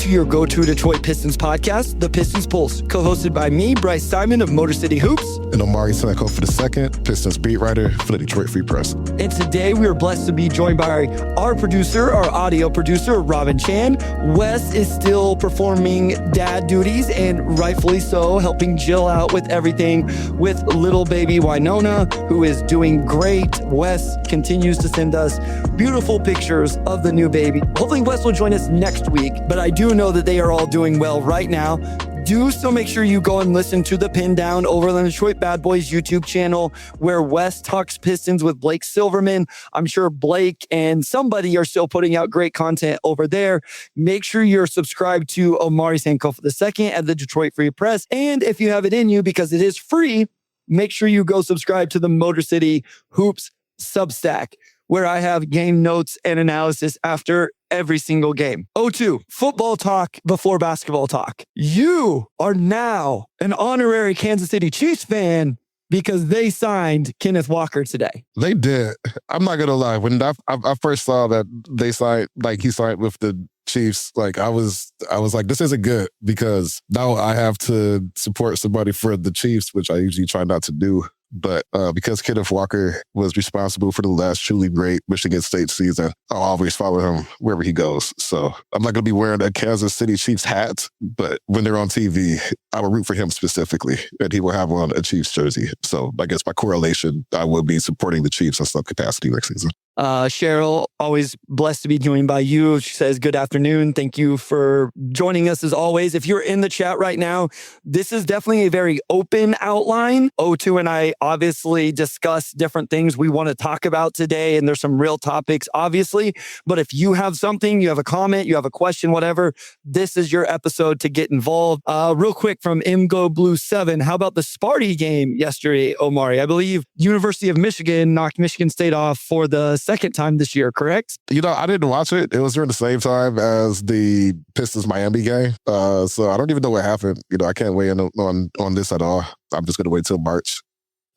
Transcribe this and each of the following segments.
to your go-to Detroit Pistons podcast, The Pistons Pulse, co-hosted by me, Bryce Simon of Motor City Hoops. And Omari Sankofa II, Pistons beat writer for the Detroit Free Press. And today we are blessed to be joined by our producer, our audio producer, Robin Chan. Wes is still performing dad duties, and rightfully so, helping Jill out with everything with little baby Winona, who is doing great. Wes continues to send us beautiful pictures of the new baby. Hopefully Wes will join us next week, but I do know that they are all doing well right now. Do so make sure you go and listen to The Pin Down over on the Detroit Bad Boys YouTube channel, where Wes talks Pistons with Blake Silverman. I'm sure Blake and somebody are still putting out great content over there. Make sure you're subscribed to Omari Sankofa II at the Detroit Free Press. And if you have it in you, because it is free, make sure you go subscribe to the Motor City Hoops Substack, where I have game notes and analysis after every single game. 0-2, football talk before basketball talk. You are now an honorary Kansas City Chiefs fan because they signed Kenneth Walker today. They did. I'm not gonna lie. When I first saw that they signed, he signed with the Chiefs, I was like, this isn't good, because now I have to support somebody for the Chiefs, which I usually try not to do. But because Kenneth Walker was responsible for the last truly great Michigan State season, I'll always follow him wherever he goes. So I'm not going to be wearing a Kansas City Chiefs hat, but when they're on TV, I will root for him specifically, and he will have on a Chiefs jersey. So I guess by correlation, I will be supporting the Chiefs in some capacity next season. Cheryl, always blessed to be joined by you. She says, good afternoon. Thank you for joining us as always. If you're in the chat right now, this is definitely a very open outline. O2 and I obviously discuss different things we want to talk about today, and there's some real topics, obviously. But if you have something, you have a comment, you have a question, whatever, this is your episode to get involved. Real quick from MGO Blue 7, how about the Sparty game yesterday, Omari? I believe University of Michigan knocked Michigan State off for the second time this year, correct? I didn't watch it. It was during the same time as the Pistons-Miami game. So I don't even know what happened. I can't weigh in on this at all. I'm just going to wait till March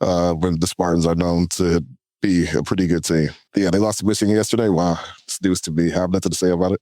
when the Spartans are known to be a pretty good team. Yeah, they lost to Michigan yesterday. Wow, it's news to me. I have nothing to say about it.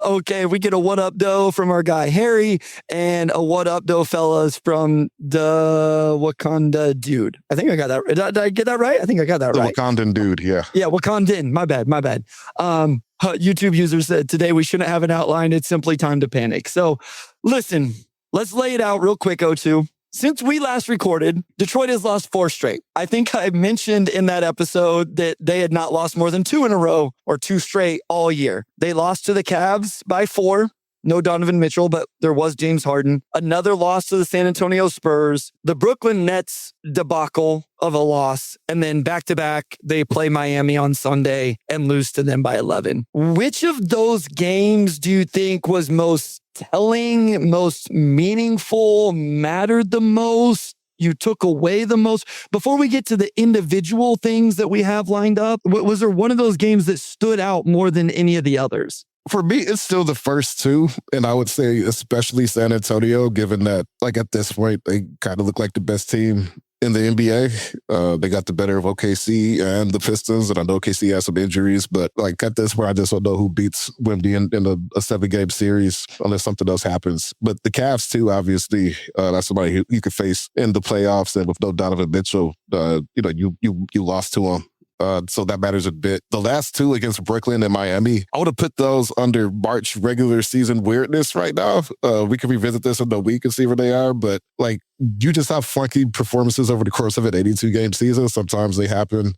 Okay, we get a what up, though, from our guy Harry, and a what up, though, fellas, from the Wakanda dude. I think I got that. Did I get that right? I think I got that right. The Wakandan dude, yeah. Yeah, Wakandan. My bad. YouTube user said, today we shouldn't have an outline. It's simply time to panic. So listen, let's lay it out real quick, O2. Since we last recorded, Detroit has lost 4 straight. I think I mentioned in that episode that they had not lost more than 2 in a row or 2 straight all year. They lost to the Cavs by 4. No Donovan Mitchell, but there was James Harden. Another loss to the San Antonio Spurs. The Brooklyn Nets debacle of a loss. And then back-to-back, they play Miami on Sunday and lose to them by 11. Which of those games do you think was most telling, most meaningful, mattered the most, you took away the most? Before we get to the individual things that we have lined up, was there one of those games that stood out more than any of the others? For me, it's still the first 2, and I would say especially San Antonio, given that, at this point, they kind of look like the best team in the NBA. They got the better of OKC and the Pistons, and I know OKC has some injuries, but at this point, I just don't know who beats Wemby in a 7-game series unless something else happens. But the Cavs, too, obviously, that's somebody who you could face in the playoffs, and with no Donovan Mitchell, you lost to him. So that matters a bit. The last 2 against Brooklyn and Miami, I would have put those under March regular season weirdness right now. We can revisit this in a week and see where they are. But you just have funky performances over the course of an 82-game season. Sometimes they happen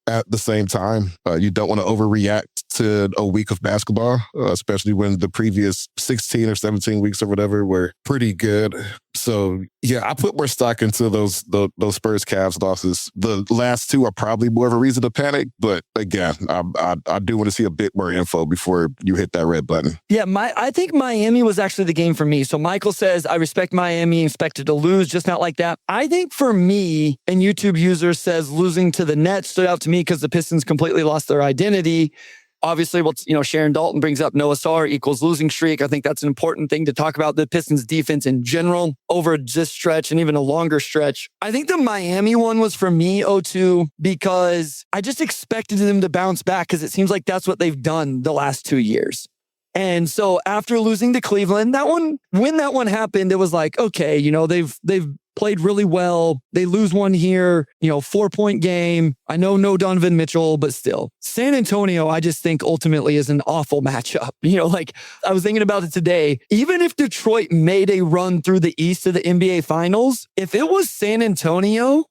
at the same time. You don't want to overreact to a week of basketball, especially when the previous 16 or 17 weeks or whatever were pretty good. So, yeah, I put more stock into those Spurs Cavs losses. The last 2 are probably more of a reason to panic, but again, I do want to see a bit more info before you hit that red button. Yeah, I think Miami was actually the game for me. So Michael says, I respect Miami, expected to lose, just not like that. I think for me, and YouTube user says losing to the Nets stood out to me because the Pistons completely lost their identity. Obviously, Sharon Dalton brings up Noah Sarr equals losing streak. I think that's an important thing to talk about the Pistons defense in general over this stretch and even a longer stretch. I think the Miami one was for me, O2, because I just expected them to bounce back because it seems like that's what they've done the last 2 years. And so after losing to Cleveland, when that one happened, it was like, okay, they've played really well. They lose one here, 4-point game. I know no Donovan Mitchell, but still. San Antonio, I just think ultimately is an awful matchup. I was thinking about it today. Even if Detroit made a run through the East to the NBA Finals, if it was San Antonio,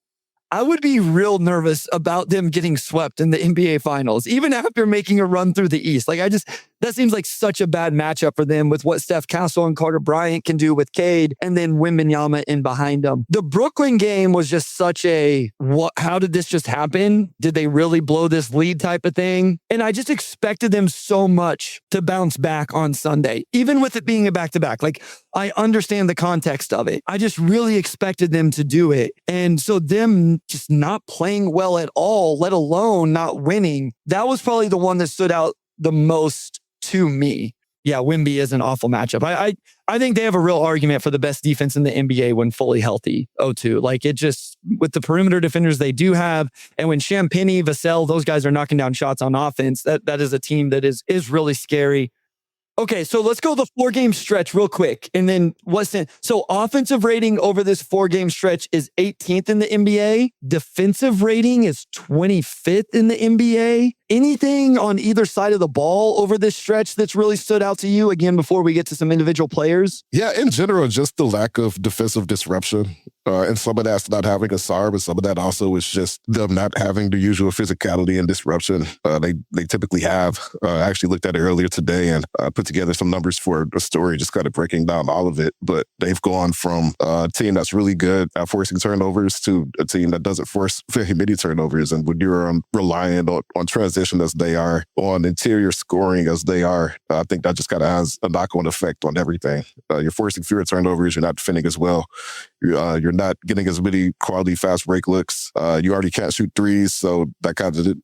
I would be real nervous about them getting swept in the NBA Finals, even after making a run through the East. That seems like such a bad matchup for them with what Steph Castle and Carter Bryant can do with Cade and then Wembanyama in behind them. The Brooklyn game was just such how did this just happen? Did they really blow this lead type of thing? And I just expected them so much to bounce back on Sunday, even with it being a back-to-back. I understand the context of it. I just really expected them to do it. And so them just not playing well at all, let alone not winning, that was probably the one that stood out the most to me. Yeah, Wemby is an awful matchup. I think they have a real argument for the best defense in the NBA when fully healthy. 0-2. With the perimeter defenders they do have, and when Champagnie, Vassell, those guys are knocking down shots on offense, that is a team that is really scary. Okay, so let's go the 4-game stretch real quick. And then so offensive rating over this 4-game stretch is 18th in the NBA. Defensive rating is 25th in the NBA. Anything on either side of the ball over this stretch that's really stood out to you, again, before we get to some individual players? Yeah, in general, just the lack of defensive disruption. And some of that's not having a SAR, but some of that also is just them not having the usual physicality and disruption they typically have. I actually looked at it earlier today and put together some numbers for a story, just kind of breaking down all of it. But they've gone from a team that's really good at forcing turnovers to a team that doesn't force very many turnovers. And when you're reliant on transition as they are, on interior scoring as they are, I think that just kind of has a knock-on effect on everything. You're forcing fewer turnovers. You're not defending as well. You're not getting as many quality fast break looks. You already can't shoot threes, so that kind of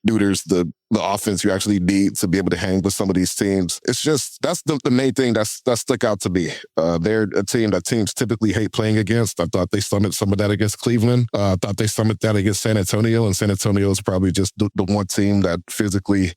neuters the offense you actually need to be able to hang with some of these teams. It's just, that's the main thing that stuck out to me. They're a team that teams typically hate playing against. I thought they summoned some of that against Cleveland. I thought they summoned that against San Antonio, and San Antonio is probably just the one team that physically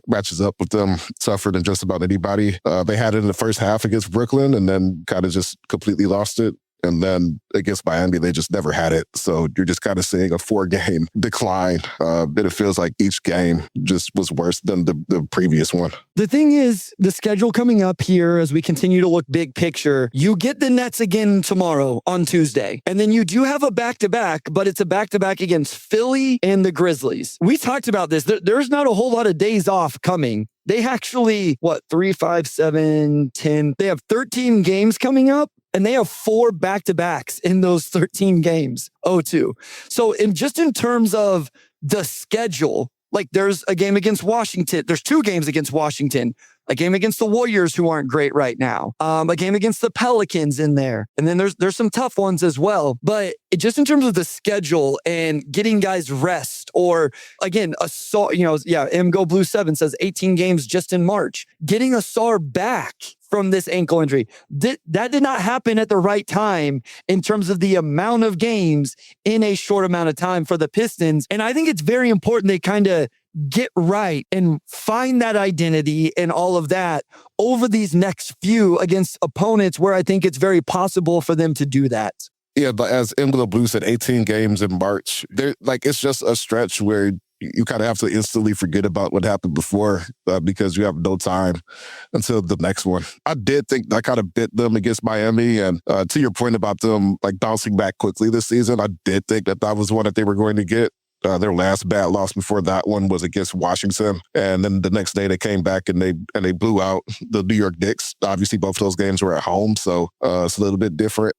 matches up with them tougher than just about anybody. They had it in the first half against Brooklyn and then kind of just completely lost it. And then against Miami, they just never had it. So you're just kind of seeing a 4-game decline. And it feels like each game just was worse than the previous one. The thing is, the schedule coming up here as we continue to look big picture, you get the Nets again tomorrow on Tuesday. And then you do have a back-to-back, but it's a back-to-back against Philly and the Grizzlies. We talked about this. There's not a whole lot of days off coming. They actually, 3, 5, 7, 10. They have 13 games coming up. And they have 4 back-to-backs in those 13 games. 0-2. So in terms of the schedule, there's a game against Washington. There's 2 games against Washington. A game against the Warriors, who aren't great right now. A game against the Pelicans in there. And then there's some tough ones as well. But just in terms of the schedule and getting guys rest, or again, MGO Blue 7 says 18 games just in March. Getting a SAR back from this ankle injury. That did not happen at the right time in terms of the amount of games in a short amount of time for the Pistons. And I think it's very important they kind of get right and find that identity and all of that over these next few against opponents where I think it's very possible for them to do that. Yeah, but as Emglo Blue said, 18 games in March. It's just a stretch where you kind of have to instantly forget about what happened before because you have no time until the next one. I did think that kind of bit them against Miami. And to your point about them bouncing back quickly this season, I did think that was one that they were going to get. Their last bad loss before that one was against Washington. And then the next day they came back and they blew out the New York Knicks. Obviously, both those games were at home, so it's a little bit different.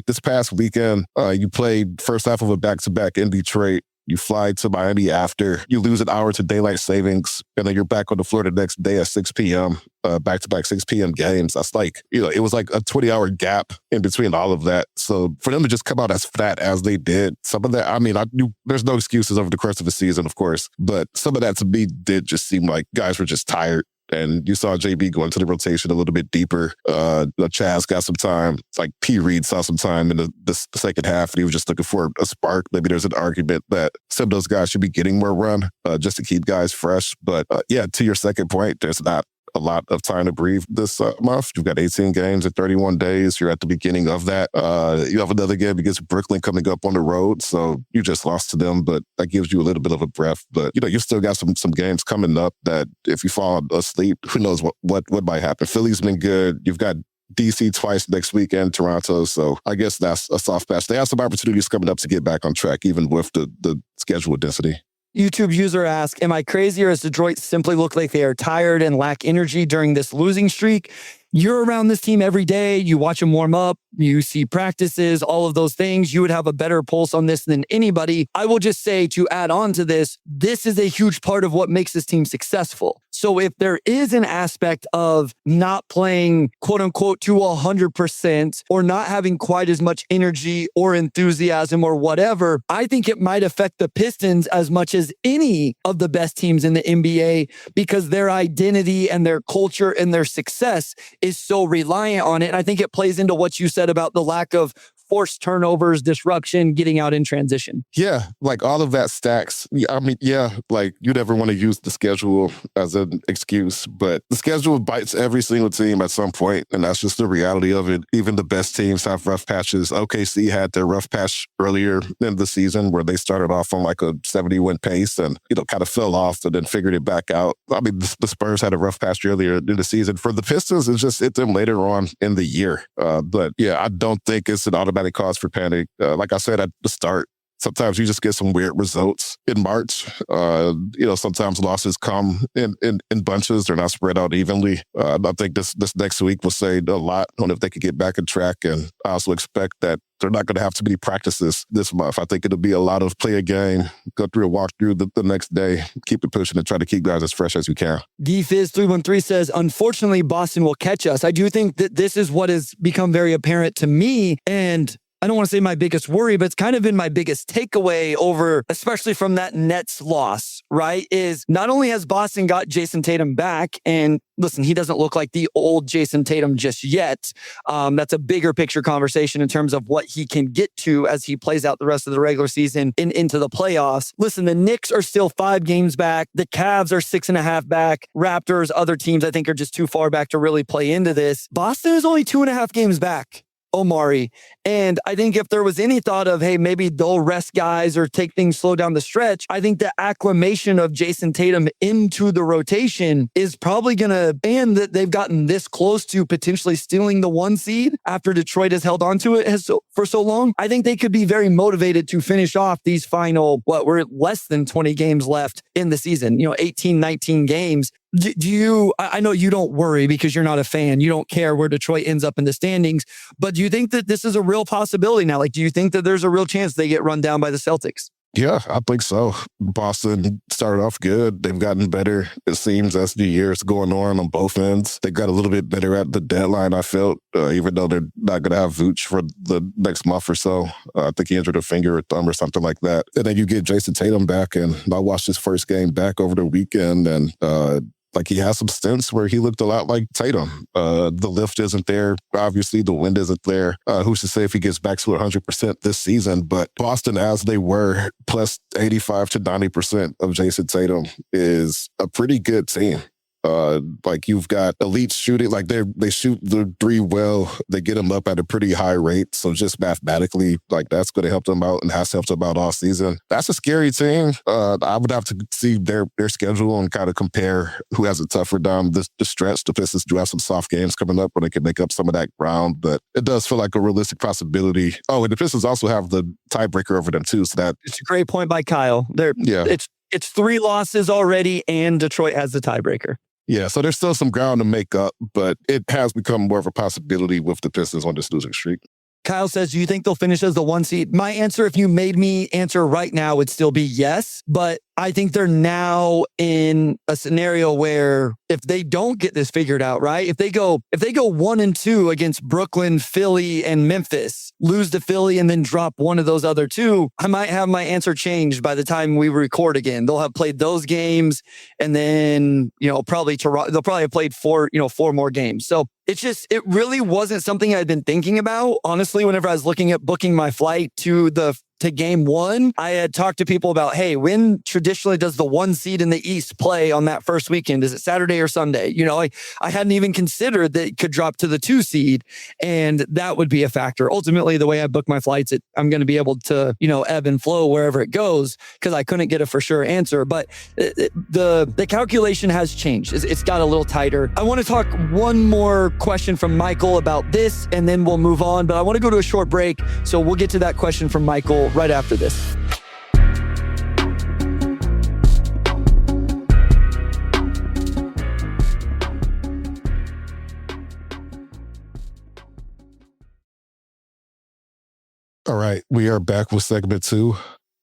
This past weekend, you played first half of a back-to-back in Detroit. You fly to Miami after. You lose an hour to daylight savings, and then you're back on the floor the next day at 6 p.m., back-to-back 6 p.m. games. That's it was like a 20-hour gap in between all of that. So for them to just come out as flat as they did, some of that, I knew there's no excuses over the course of the season, of course, but some of that to me did just seem like guys were just tired. And you saw JB go into the rotation a little bit deeper. Chaz got some time. P. Reed saw some time in the second half, and he was just looking for a spark. Maybe there's an argument that some of those guys should be getting more run just to keep guys fresh. But to your second point, there's not a lot of time to breathe this month. You've got 18 games in 31 days. You're at the beginning of that. You have another game against Brooklyn coming up on the road, so you just lost to them, but that gives you a little bit of a breath. But, you still got some games coming up that if you fall asleep, who knows what might happen. Philly's been good. You've got DC twice next week and Toronto. So I guess that's a soft patch. They have some opportunities coming up to get back on track, even with the schedule density. YouTube user asks, am I crazy or does Detroit simply look like they are tired and lack energy during this losing streak? You're around this team every day. You watch them warm up. You see practices, all of those things. You would have a better pulse on this than anybody. I will just say, to add on to this, this is a huge part of what makes this team successful. So if there is an aspect of not playing, quote unquote, to 100% or not having quite as much energy or enthusiasm or whatever, I think it might affect the Pistons as much as any of the best teams in the NBA because their identity and their culture and their success is so reliant on it. And I think it plays into what you said about the lack of forced turnovers, disruption, getting out in transition. Yeah, like all of that stacks. I mean, yeah, like you never want to use the schedule as an excuse, but the schedule bites every single team at some point, and that's just the reality of it. Even the best teams have rough patches. OKC had their rough patch earlier in the season where they started off on like a 70-win pace and, kind of fell off and then figured it back out. I mean, the Spurs had a rough patch earlier in the season. For the Pistons, it's just hit them later on in the year. But yeah, I don't think it's an automatic cause for panic. Like I said at the start, sometimes you just get some weird results in March. Sometimes losses come in bunches. They're not spread out evenly. I think this next week will say a lot on if they could get back on track. And I also expect that they're not going to have too many practices this month. I think it'll be a lot of play a game, go through a walkthrough the next day, keep it pushing and try to keep guys as fresh as you can. DFizz313 says, unfortunately, Boston will catch us. I do think that this is what has become very apparent to me. And I don't want to say my biggest worry, but it's kind of been my biggest takeaway over, especially from that Nets loss, right? Is not only has Boston got Jason Tatum back, and listen, he doesn't look like the old Jason Tatum just yet. That's a bigger picture conversation in terms of what he can get to as he plays out the rest of the regular season and into the playoffs. Listen, the Knicks are still 5 games back. The Cavs are 6.5 back. Raptors, other teams I think are just too far back to really play into this. Boston is only 2.5 games back. Omari. And I think if there was any thought of, hey, maybe they'll rest guys or take things slow down the stretch, I think the acclimation of Jason Tatum into the rotation is probably going to, and that they've gotten this close to potentially stealing the 1 seed after Detroit has held on to it for so long. I think they could be very motivated to finish off these final, we're less than 20 games left in the season, 18, 19 games. I know you don't worry because you're not a fan. You don't care where Detroit ends up in the standings, but do you think that this is a real possibility now? Like, do you think that there's a real chance they get run down by the Celtics? Yeah, I think so. Boston started off good. They've gotten better, it seems, as the year's going on both ends. They got a little bit better at the deadline, I felt, even though they're not going to have Vooch for the next month or so. I think he injured a finger or thumb or something like that. And then you get Jason Tatum back, and I watched his first game back over the weekend, and he has some stints where he looked a lot like Tatum. The lift isn't there. Obviously, the wind isn't there. Who's to say if he gets back to 100% this season? But Boston, as they were, plus 85 to 90% of Jason Tatum is a pretty good team. You've got elite shooting, they shoot the 3 well, they get them up at a pretty high rate. So just mathematically, that's going to help them out and has helped them out all season. That's a scary team. I would have to see their schedule and kind of compare who has it tougher down the stretch. The Pistons do have some soft games coming up where they can make up some of that ground, but it does feel like a realistic possibility. Oh, and the Pistons also have the tiebreaker over them too. So that it's a great point by Kyle. It's 3 losses already, and Detroit has the tiebreaker. Yeah, so there's still some ground to make up, but it has become more of a possibility with the Pistons on this losing streak. Kyle says, do you think they'll finish as the 1 seed? My answer, if you made me answer right now, would still be yes. But I think they're now in a scenario where if they don't get this figured out, right? If they go 1-2 against Brooklyn, Philly, and Memphis, lose to Philly and then drop one of those other 2, I might have my answer changed by the time we record again. They'll have played those games, and then probably Toronto. They'll probably have played 4 more games. So it really wasn't something I'd been thinking about, honestly, whenever I was looking at booking my flight to the to game one, I had talked to people about, hey, when traditionally does the 1 seed in the East play on that first weekend? Is it Saturday or Sunday? I hadn't even considered that it could drop to the 2 seed, and that would be a factor. Ultimately, the way I book my flights, I'm going to be able to, ebb and flow wherever it goes, because I couldn't get a for sure answer. But the calculation has changed. It's got a little tighter. I want to talk one more question from Michael about this, and then we'll move on. But I want to go to a short break, so we'll get to that question from Michael right after this. All right, we are back with segment 2.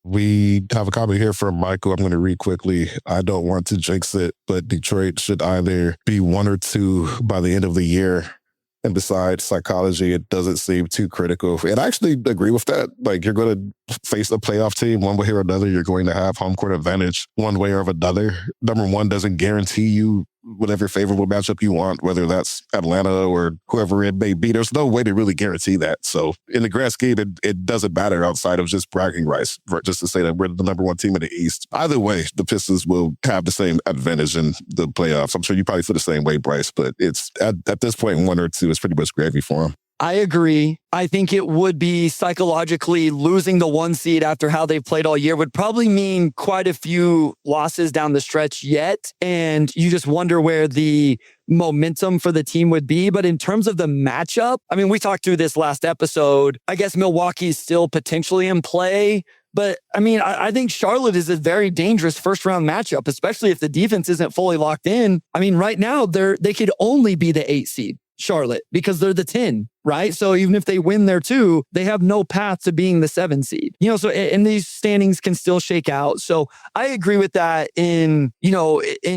We have a comment here from Michael. I'm going to read quickly. I don't want to jinx it, but Detroit should either be 1 or 2 by the end of the year. And besides psychology, it doesn't seem too critical. And I actually agree with that. Like, you're going to face a playoff team one way or another. You're going to have home court advantage one way or another. Number one doesn't guarantee you whatever favorable matchup you want, whether that's Atlanta or whoever it may be. There's no way to really guarantee that. So in the grand scheme, it doesn't matter outside of just bragging rights, just to say that we're the number 1 team in the East. Either way, the Pistons will have the same advantage in the playoffs. I'm sure you probably feel the same way, Bryce, but it's at this point, 1 or 2 is pretty much gravy for them. I agree. I think it would be psychologically losing the 1 seed after how they've played all year would probably mean quite a few losses down the stretch yet. And you just wonder where the momentum for the team would be. But in terms of the matchup, I mean, we talked through this last episode. I guess Milwaukee's still potentially in play. But I mean, I think Charlotte is a very dangerous first round matchup, especially if the defense isn't fully locked in. I mean, right now, they could only be the 8 seed, Charlotte, because they're the 10. Right. So even if they win there too, they have no path to being the 7 seed, so, and these standings can still shake out. So I agree with that in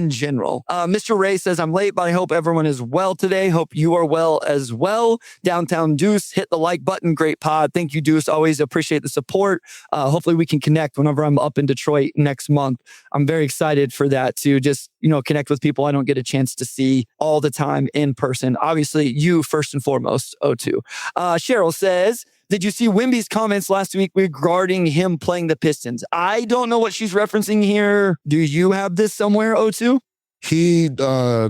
general. Mr. Ray says, I'm late, but I hope everyone is well today. Hope you are well as well. Downtown Deuce, hit the like button. Great pod. Thank you, Deuce. Always appreciate the support. Hopefully we can connect whenever I'm up in Detroit next month. I'm very excited for that, to just, connect with people I don't get a chance to see all the time in person. Obviously you first and foremost, O2. Cheryl says, did you see Wemby's comments last week regarding him playing the Pistons? I don't know what she's referencing here. Do you have this somewhere, O2? He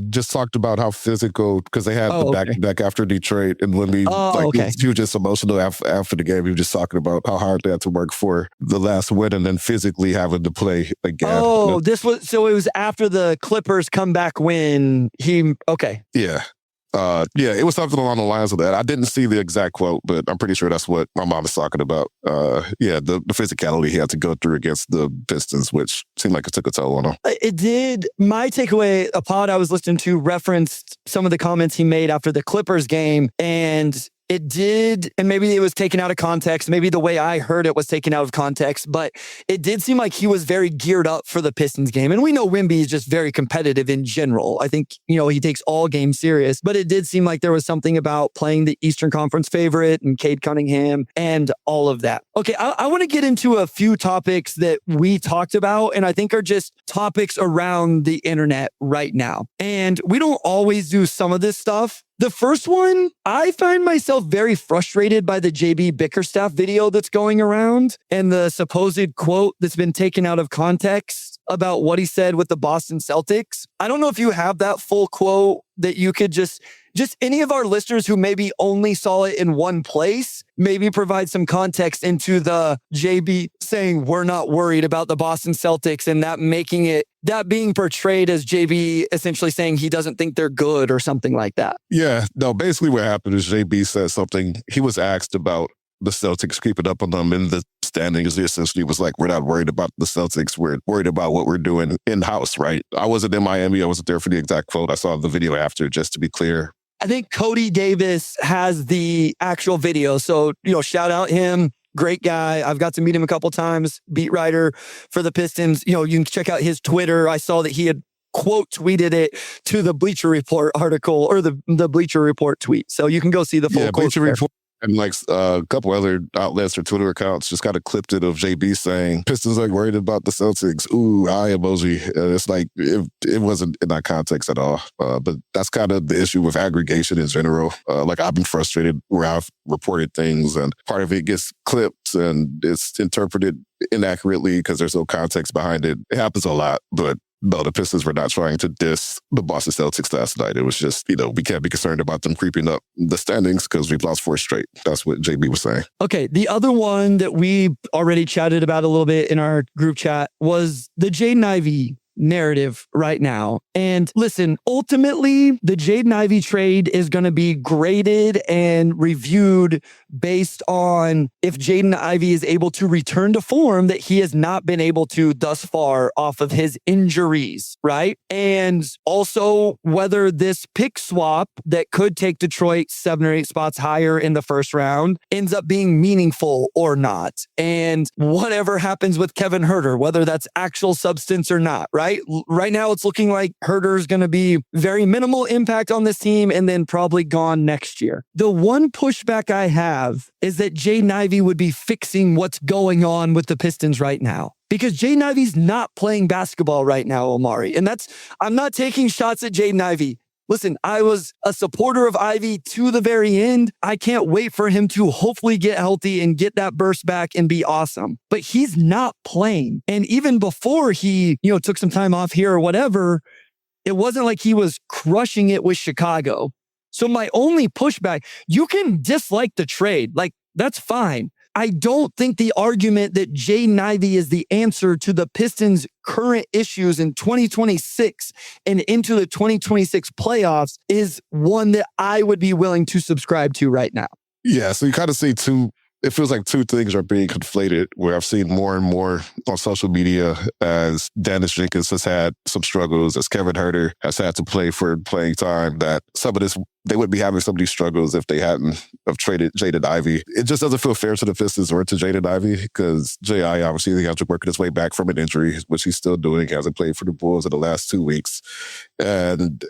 just talked about how physical, because they had the back-to-back after Detroit, and when he was just emotional after the game. He was just talking about how hard they had to work for the last win, and then physically having to play again. Oh, it was after the Clippers comeback win. Yeah. It was something along the lines of that. I didn't see the exact quote, but I'm pretty sure that's what my mom is talking about. The physicality he had to go through against the Pistons, which seemed like it took a toll on him. It did. My takeaway, a pod I was listening to referenced some of the comments he made after the Clippers game, and it did, and maybe it was taken out of context. Maybe the way I heard it was taken out of context, but it did seem like he was very geared up for the Pistons game. And we know Wemby is just very competitive in general. I think, he takes all games serious, but it did seem like there was something about playing the Eastern Conference favorite and Cade Cunningham and all of that. Okay, I want to get into a few topics that we talked about, and I think are just topics around the internet right now. And we don't always do some of this stuff. The first one, I find myself very frustrated by the JB Bickerstaff video that's going around and the supposed quote that's been taken out of context about what he said with the Boston Celtics. I don't know if you have that full quote that you could just any of our listeners who maybe only saw it in one place, maybe provide some context into the JB saying we're not worried about the Boston Celtics, and that being portrayed as JB essentially saying he doesn't think they're good or something like that. Yeah, no, basically what happened is JB said something. He was asked about the Celtics creeping up on them in the standings. He essentially was like, we're not worried about the Celtics. We're worried about what we're doing in-house, right? I wasn't in Miami. I wasn't there for the exact quote. I saw the video after, just to be clear. I think Cody Davis has the actual video. So, shout out him. Great guy. I've got to meet him a couple times. Beat writer for the Pistons. You can check out his Twitter. I saw that he had quote tweeted it to the Bleacher Report article or the Bleacher Report tweet. So you can go see the full quote. Bleacher Report And like a couple other outlets or Twitter accounts just kind of clipped it of JB saying, Pistons like worried about the Celtics. Ooh, eye emoji. And it's like, it wasn't in that context at all. But that's kind of the issue with aggregation in general. Like I've been frustrated where I've reported things and part of it gets clipped and it's interpreted inaccurately because there's no context behind it. It happens a lot, but no, the Pistons were not trying to diss the Boston Celtics last night. It was just, we can't be concerned about them creeping up the standings because we've lost 4 straight. That's what JB was saying. Okay, the other one that we already chatted about a little bit in our group chat was the Jaden Ivey narrative right now. And listen, ultimately, the Jaden Ivey trade is going to be graded and reviewed based on if Jaden Ivey is able to return to form that he has not been able to thus far off of his injuries, right? And also whether this pick swap that could take Detroit 7 or 8 spots higher in the first round ends up being meaningful or not. And whatever happens with Kevin Huerter, whether that's actual substance or not, right? Right now, it's looking like Huerter's going to be very minimal impact on this team and then probably gone next year. The one pushback I have is that Jaden Ivey would be fixing what's going on with the Pistons right now. Because Jaden Ivey's not playing basketball right now, Omari. And I'm not taking shots at Jaden Ivey. Listen, I was a supporter of Ivy to the very end. I can't wait for him to hopefully get healthy and get that burst back and be awesome. But he's not playing. And even before he, took some time off here or whatever, it wasn't like he was crushing it with Chicago. So my only pushback, you can dislike the trade. Like, that's fine. I don't think the argument that Jaden Ivey is the answer to the Pistons' current issues in 2026 and into the 2026 playoffs is one that I would be willing to subscribe to right now. Yeah, so you kind of see it feels like 2 things are being conflated, where I've seen more and more on social media as Dennis Jenkins has had some struggles, as Kevin Huerter has had to play for playing time, that some of this, they would be having some of these struggles if they hadn't have traded Jaden Ivey. It just doesn't feel fair to the Pistons or to Jaden Ivey because J.I. obviously has to work his way back from an injury, which he's still doing. He hasn't played for the Bulls in the last 2 weeks. And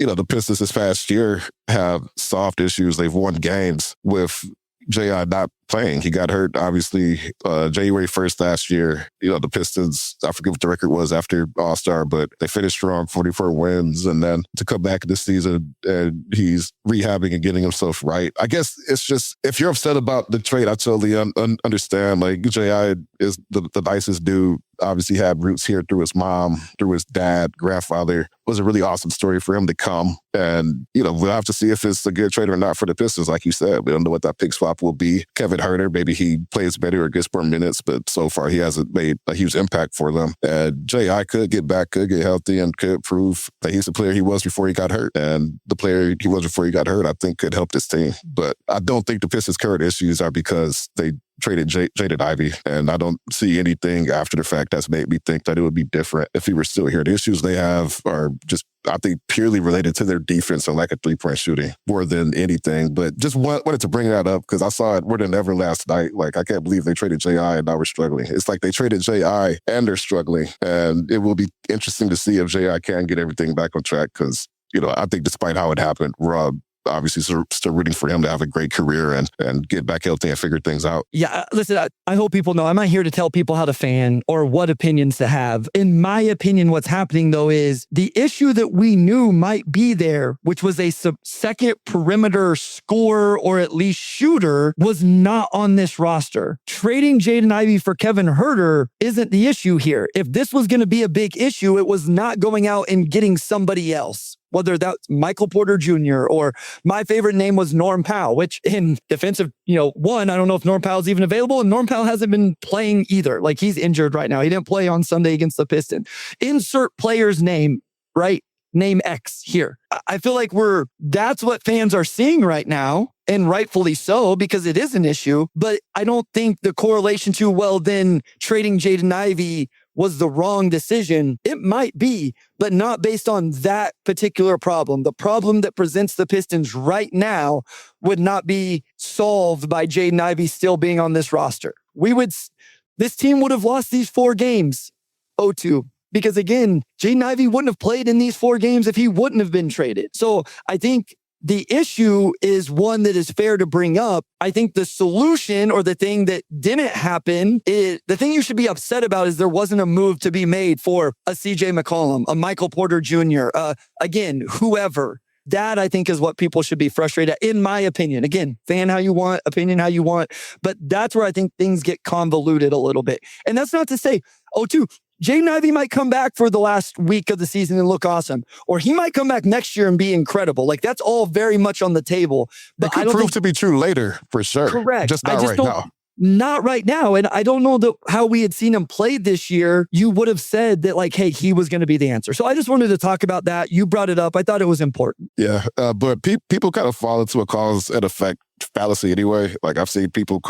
the Pistons this past year have soft issues. They've won games with J.I. not playing. He got hurt, obviously, January 1st last year. The Pistons, I forget what the record was after All-Star, but they finished strong, 44 wins. And then to come back this season and he's rehabbing and getting himself right. I guess it's just, if you're upset about the trade, I totally understand. Like, J.I. is the nicest dude. Obviously had roots here through his mom, through his dad, grandfather. It was a really awesome story for him to come. And, we'll have to see if it's a good trade or not for the Pistons. Like you said, we don't know what that pick swap will be. Kevin Huerter, maybe he plays better or gets more minutes, but so far he hasn't made a huge impact for them. And J.I. could get back, could get healthy, and could prove that he's the player he was before he got hurt. And the player he was before he got hurt, I think, could help this team. But I don't think the Pistons' current issues are because they traded Jaden Ivey, and I don't see anything after the fact that's made me think that it would be different if he were still here. The issues they have are just, I think, purely related to their defense and lack of 3-point shooting more than anything. But just wanted to bring that up because I saw it more than ever last night. Like, I can't believe they traded J.I. and now we're struggling. It's like they traded J.I. and they're struggling. And it will be interesting to see if J.I. can get everything back on track because, I think despite how it happened, Rob obviously still rooting for him to have a great career and get back healthy and figure things out. Yeah, listen, I hope people know I'm not here to tell people how to fan or what opinions to have. In my opinion, what's happening, though, is the issue that we knew might be there, which was a second perimeter scorer or at least shooter, was not on this roster. Trading Jaden Ivey for Kevin Huerter isn't the issue here. If this was going to be a big issue, it was not going out and getting somebody else. Whether that's Michael Porter Jr. or my favorite name was Norm Powell, which in defensive, one, I don't know if Norm Powell's even available, and Norm Powell hasn't been playing either. Like, he's injured right now. He didn't play on Sunday against the Pistons. Insert player's name, right? Name X here. I feel like that's what fans are seeing right now, and rightfully so, because it is an issue. But I don't think the correlation to, well, then trading Jaden Ivey was the wrong decision. It might be, but not based on that particular problem. The problem that presents the Pistons right now would not be solved by Jaden Ivey still being on this roster. This team would have lost these 4 games, 0-2. Because again, Jaden Ivey wouldn't have played in these 4 games if he wouldn't have been traded. So I think the issue is one that is fair to bring up. I think the solution or the thing that didn't happen is the thing you should be upset about is there wasn't a move to be made for a CJ McCollum, a Michael Porter Jr., again, whoever. That, I think, is what people should be frustrated at, in my opinion. Again, fan how you want, opinion how you want. But that's where I think things get convoluted a little bit. And that's not to say, Jaden Ivey might come back for the last week of the season and look awesome. Or he might come back next year and be incredible. Like, that's all very much on the table. But it could prove to be true later, for sure. Correct. Just not right now. Not right now. And I don't know how we had seen him play this year. You would have said that, like, hey, he was going to be the answer. So I just wanted to talk about that. You brought it up. I thought it was important. Yeah. But people kind of fall into a cause and effect fallacy anyway. Like, I've seen people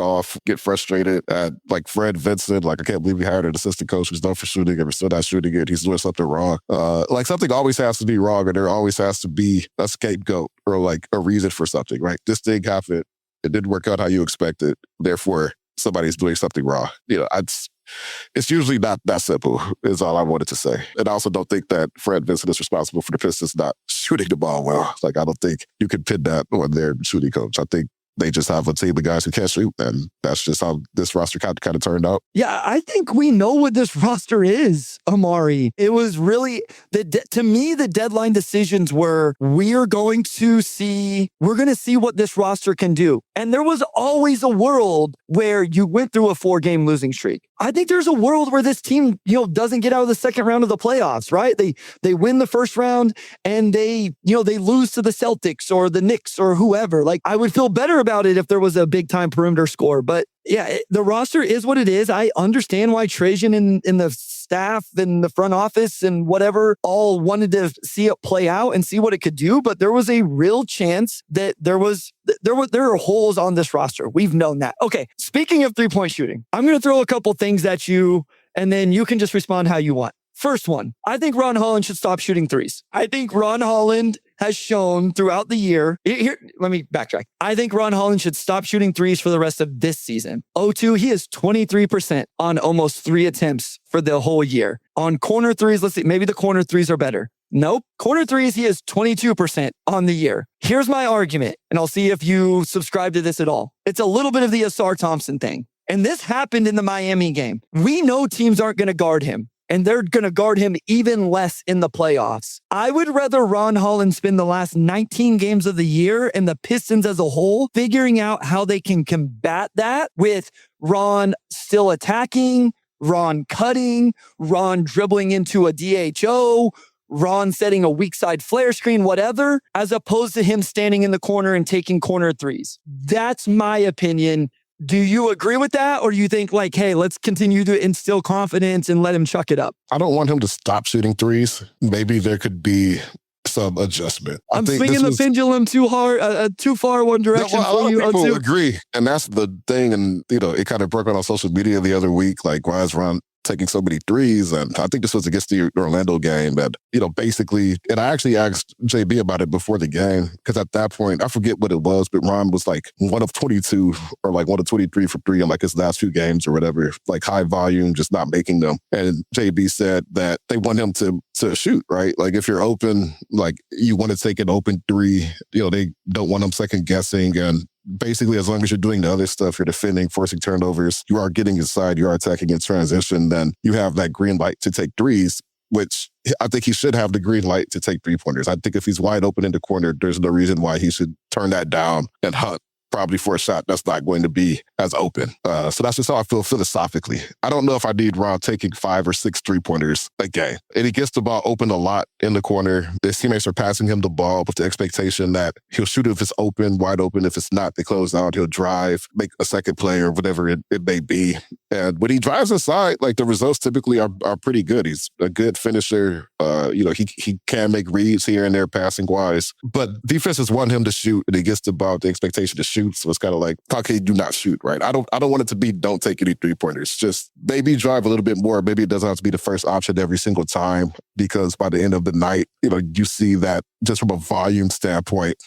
get frustrated at, like, Fred Vincent. Like, I can't believe we hired an assistant coach who's known for shooting and we're still not shooting it. He's doing something wrong. Like, something always has to be wrong, and there always has to be a scapegoat or, like, a reason for something, right? This thing happened. It didn't work out how you expected. Therefore, somebody's doing something wrong. It's usually not that simple, is all I wanted to say. And I also don't think that Fred Vincent is responsible for the Pistons not shooting the ball well. Like, I don't think you could pin that on their shooting coach. I think they just have a team of guys who can't shoot, and that's just how this roster kind of turned out. Yeah, I think we know what this roster is, Omari. It was really, to me, the deadline decisions were, we're going to see what this roster can do. And there was always a world where you went through a 4-game losing streak. I think there's a world where this team, doesn't get out of the second round of the playoffs, right? They win the first round and they lose to the Celtics or the Knicks or whoever. Like, I would feel better about it if there was a big time perimeter score. But yeah, the roster is what it is. I understand why Trajan and the staff and the front office and whatever all wanted to see it play out and see what it could do. But there was a real chance that there are holes on this roster. We've known that. Okay, speaking of 3-point shooting, I'm going to throw a couple things at you and then you can just respond how you want. First one, I think Ron Holland should stop shooting threes. I think Ron Holland has shown throughout the year. Here, let me backtrack. I think Ron Holland should stop shooting threes for the rest of this season. 0-2, he is 23% on almost 3 attempts for the whole year. On corner threes, let's see, maybe the corner threes are better. Nope. Corner threes, he is 22% on the year. Here's my argument, and I'll see if you subscribe to this at all. It's a little bit of the Asar Thompson thing. And this happened in the Miami game. We know teams aren't going to guard him, and they're going to guard him even less in the playoffs. I would rather Ron Holland spend the last 19 games of the year and the Pistons as a whole figuring out how they can combat that with Ron still attacking, Ron cutting, Ron dribbling into a DHO, Ron setting a weak side flare screen, whatever, as opposed to him standing in the corner and taking corner threes. That's my opinion. Do you agree with that? Or do you think, like, hey, let's continue to instill confidence and let him chuck it up? I don't want him to stop shooting threes. Maybe there could be some adjustment. I'm swinging the pendulum too hard, too far one direction for you. People agree. And that's the thing. And, it kind of broke out on social media the other week. Like, why is Ron taking so many threes? And I think this was against the Orlando game. And, basically, and I actually asked JB about it before the game, because at that point, I forget what it was, but Ron was like 1 of 22 or like 1 of 23 for 3 in like his last few games or whatever, like high volume, just not making them. And JB said that they want him to shoot, right? Like, if you're open, like, you want to take an open 3, they don't want him second guessing. And basically, as long as you're doing the other stuff, you're defending, forcing turnovers, you are getting inside, you are attacking in transition, then you have that green light to take threes, which I think he should have the green light to take 3-pointers. I think if he's wide open in the corner, there's no reason why he should turn that down and hunt probably for a shot that's not going to be as open. So that's just how I feel philosophically. I don't know if I need Ron taking 5 or 6 3-pointers a game. And he gets the ball open a lot in the corner. His teammates are passing him the ball with the expectation that he'll shoot if it's open, wide open. If it's not, they close out. He'll drive, make a second play or whatever it may be. And when he drives inside, like, the results typically are pretty good. He's a good finisher. He can make reads here and there passing wise. But defenses want him to shoot, and he gets the ball with the expectation to shoot. So it's kind of like, how can you do not shoot, right? I don't want it to be don't take any 3-pointers. Just maybe drive a little bit more. Maybe it doesn't have to be the first option every single time, because by the end of the night, you see that just from a volume standpoint,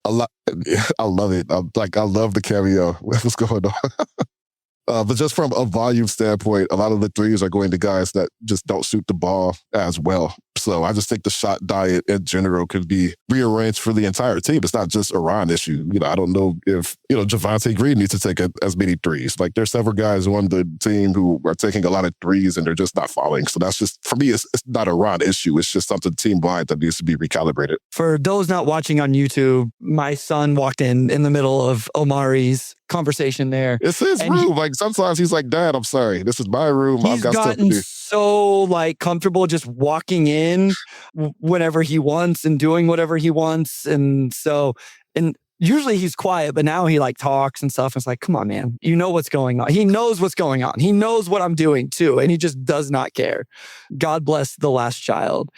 a lot. I love it. I love the cameo. What's going on? But just from a volume standpoint, a lot of the threes are going to guys that just don't shoot the ball as well. So I just think the shot diet in general could be rearranged for the entire team. It's not just a Ron issue. I don't know if, Javonte Green needs to take as many threes. Like there's several guys on the team who are taking a lot of threes and they're just not falling. So that's just, for me, it's not a Ron issue. It's just something team-wide that needs to be recalibrated. For those not watching on YouTube, my son walked in the middle of Omari's conversation there. It's his room. Like sometimes he's like, Dad, I'm sorry. This is my room. He's I've got stuff to gotten do. so comfortable just walking in whenever he wants and doing whatever he wants. And usually he's quiet, but now he talks and stuff. It's like, come on, man. You know what's going on. He knows what's going on. He knows what I'm doing too. And he just does not care. God bless the last child.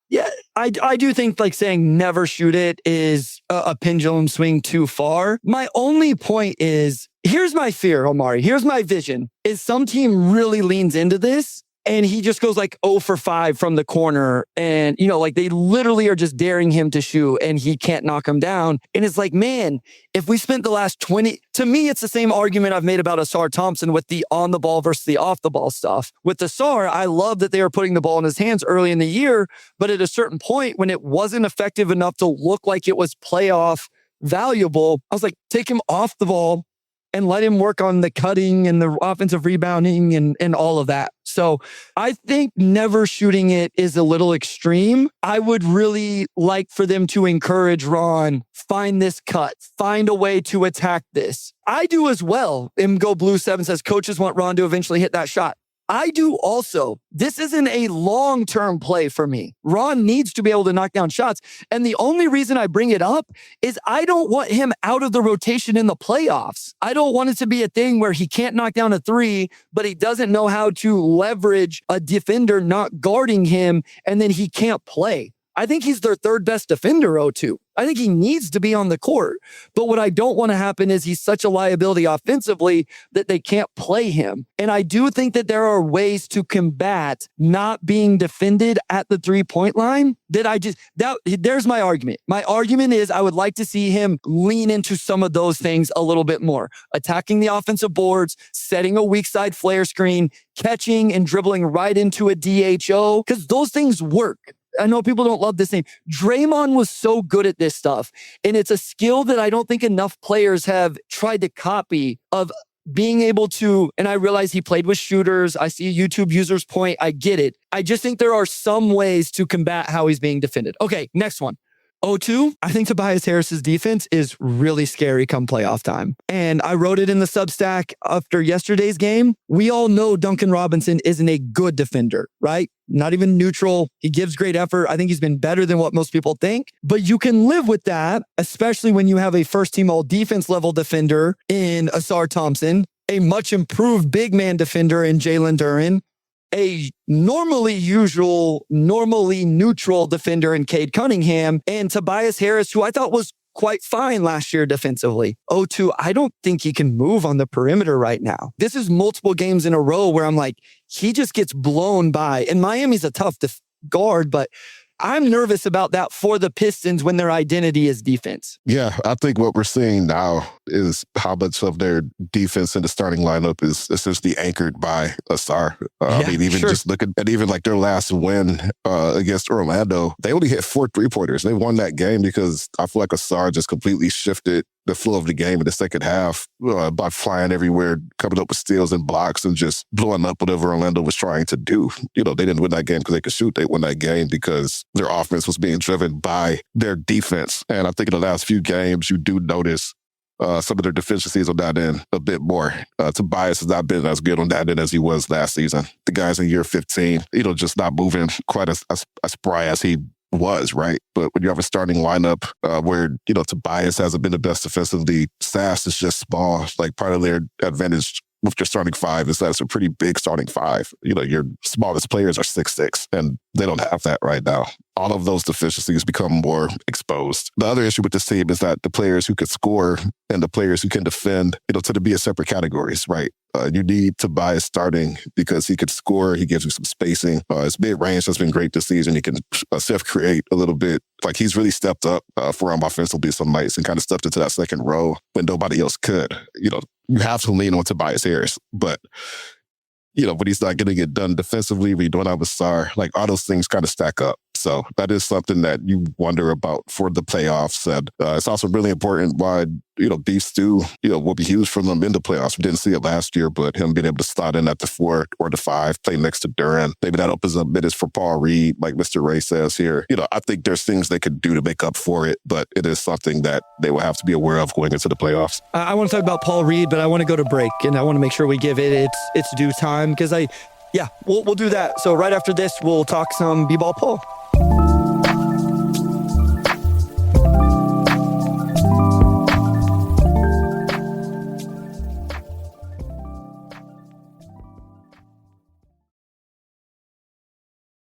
Yeah, I do think saying never shoot it is a pendulum swing too far. My only point is, here's my fear, Omari. Here's my vision, is some team really leans into this and he just goes 0 for 5 from the corner. And, they literally are just daring him to shoot and he can't knock him down. And it's man, if we spent the last 20, to me, it's the same argument I've made about Asar Thompson with the on the ball versus the off the ball stuff. With Asar, I love that they were putting the ball in his hands early in the year, but at a certain point when it wasn't effective enough to look like it was playoff valuable, I was take him off the ball and let him work on the cutting and the offensive rebounding and all of that. So I think never shooting it is a little extreme. I would really like for them to encourage Ron, find this cut, find a way to attack this. I do as well. Go Blue 7 says coaches want Ron to eventually hit that shot. I do also. This isn't a long-term play for me. Ron needs to be able to knock down shots. And the only reason I bring it up is I don't want him out of the rotation in the playoffs. I don't want it to be a thing where he can't knock down a three, but he doesn't know how to leverage a defender not guarding him, and then he can't play. I think he's their third best defender, O2. I think he needs to be on the court. But what I don't want to happen is he's such a liability offensively that they can't play him. And I do think that there are ways to combat not being defended at the 3-point line there's my argument. My argument is I would like to see him lean into some of those things a little bit more. Attacking the offensive boards, setting a weak side flare screen, catching and dribbling right into a DHO, because those things work. I know people don't love this name. Draymond was so good at this stuff. And it's a skill that I don't think enough players have tried to copy, of being able to, and I realize he played with shooters. I see a YouTube user's point. I get it. I just think there are some ways to combat how he's being defended. Okay, next one. O2, I think Tobias Harris's defense is really scary come playoff time. And I wrote it in the Substack after yesterday's game. We all know Duncan Robinson isn't a good defender, right? Not even neutral. He gives great effort. I think he's been better than what most people think. But you can live with that, especially when you have a first-team all-defense level defender in Asar Thompson, a much improved big man defender in Jalen Duren, a normally neutral defender in Cade Cunningham, and Tobias Harris, who I thought was quite fine last year defensively. O2, I don't think he can move on the perimeter right now. This is multiple games in a row where I'm he just gets blown by. And Miami's a tough guard, but I'm nervous about that for the Pistons when their identity is defense. Yeah, I think what we're seeing now is how much of their defense in the starting lineup is essentially anchored by Asar. Just looking at even their last win against Orlando, they only hit 4 3-pointers. They won that game because I feel like Asar just completely shifted the flow of the game in the second half by flying everywhere, coming up with steals and blocks and just blowing up whatever Orlando was trying to do. They didn't win that game because they could shoot. They won that game because their offense was being driven by their defense. And I think in the last few games, you do notice some of their deficiencies on that end a bit more. Tobias has not been as good on that end as he was last season. The guys in year 15, just not moving quite as spry as he was, right? But when you have a starting lineup where, Tobias hasn't been the best defensively, Sass is just small. Part of their advantage with your starting five is that it's a pretty big starting five. Your smallest players are 6'6", and they don't have that right now. All of those deficiencies become more exposed. The other issue with this team is that the players who could score and the players who can defend, tend to be in separate categories, right? You need Tobias starting because he could score. He gives you some spacing. His mid-range has been great this season. He can self-create a little bit. He's really stepped up for him offensively some nights and kind of stepped into that second row when nobody else could. you have to lean on Tobias Harris. But, when he's not getting it done defensively, when you don't have a star, like all those things kind of stack up. So that is something that you wonder about for the playoffs. And it's also really important why, Beef Stew, will be huge for them in the playoffs. We didn't see it last year, but him being able to slot in at the 4 or the 5, play next to Duran, maybe that opens up minutes for Paul Reed, like Mr. Ray says here. I think there's things they could do to make up for it, but it is something that they will have to be aware of going into the playoffs. I want to talk about Paul Reed, but I want to go to break, and I want to make sure we give it its due time, because we'll do that. So right after this, we'll talk some B-ball Paul.